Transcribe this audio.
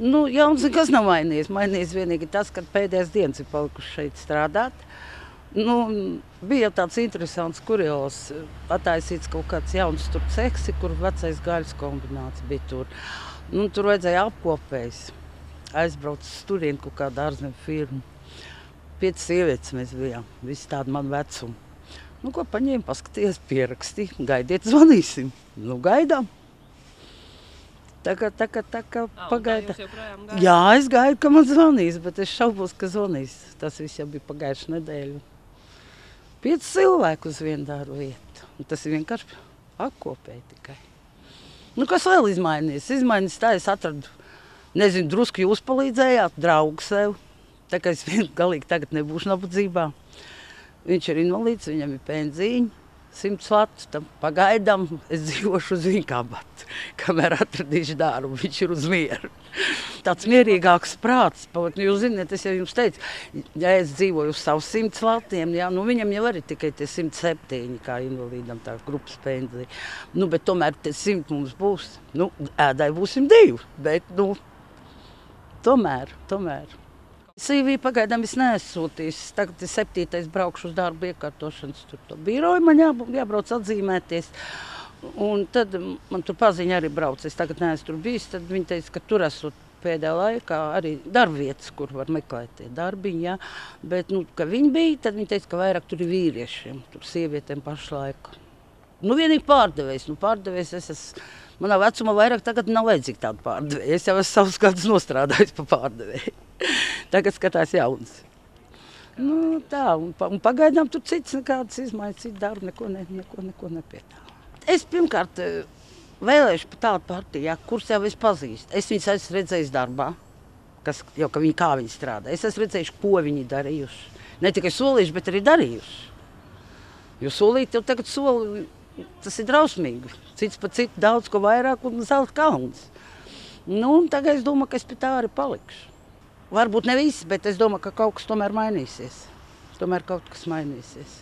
Nu, jauns nekas nav mainījies. Mainījies vienīgi tas, ka pēdējās dienas ir palikuši šeit strādāt. Nu, bija jau tāds interesants kurios, attaisīts kaut kāds jauns tur ceksi, kur vecais gaļas kombināts bija tur. Nu, tur vajadzēja apkopējs. Aizbrauc uz turieni kaut kādu ārzemju firmu. 5 sievietes mēs bijām, visi tādi man vecumi. Nu, ko paņēma, paskaties, pierakstīja, gaidiet, zvanīsim. Nu, gaidām. Tā kā pagaida. Jā, es gaidu, ka man zvanīs, bet es šaubos, ka zvanīs. Tas viss jau bija pagājuši nedēļu. 5 cilvēku uz vienu darbu vietu. Un tas ir vienkārši apkopēji tikai. Nu, kas vēl izmainīs? Izmainīs tā, es atradu, nezinu, drusku jūs palīdzējāt, draugu sev. Tā kā es galīgi tagad nebūšu nabadzībā. Viņš ir invalīds, viņam ir penzīņi. 100 vatu, tam pagaidām es dzīvošu uz viņa kabatu, kamēr atradīšu darbu, viņš ir uz mieru. Tāds mierīgāks prāts, jūs ziniet, es jau jums teicu, ja es dzīvoju uz savu 100 vatiem, jā, nu viņam jau arī tikai tie 107, kā invalīdam tā grupas pensija. Nu, bet tomēr tie 100 mums būs, nu, ēdai būsim 2, bet, nu, tomēr. CV pagaidām es neesūtījis. Tagad ir 7. braukšu uz darbu iekārtošanas tur to biroju. Man jābrauc atzīmēties. Un tad man tur paziņa arī brauc. Es tagad neesmu tur bijis. Tad viņi teica, ka tur esot pēdējā laikā arī darbvietas, kur var meklēt tie darbiņi. Jā. Bet, nu, ka viņi bija, tad viņi teica, ka vairāk tur ir vīriešiem. Tur sievietēm pašlaik. Nu, vienīgi pārdevējs. Nu, pārdevējs es esmu. Manā vecumā vairāk tagad nav vajadzīgi tādu pārdevēju. Es jau esmu savus gadus nostrādājis pa pārdevēju. Tagad skatās jauns. Nu, tā, un pagaidām tur cits nekādas izmaiņas, cits darba, neko nepietāv. Es pirmkārt vēlēšu pa tādu partiju, ja, kurus jau es pazīstu. Es viņus esmu redzējis darbā, kā viņi strādā. Es esmu redzējis, ko viņi darījuši. Ne tikai solījuši, bet arī darījuši. Jo solīt jau tagad soli, tas ir drausmīgi. Cits pa citu daudz ko vairāk un zelta kalns. Nu, un tagad es domāju, ka es pie tā arī palikšu. Varbūt ne viss, bet es domāju, ka kaut kas tomēr mainīsies. Tomēr kaut kas mainīsies.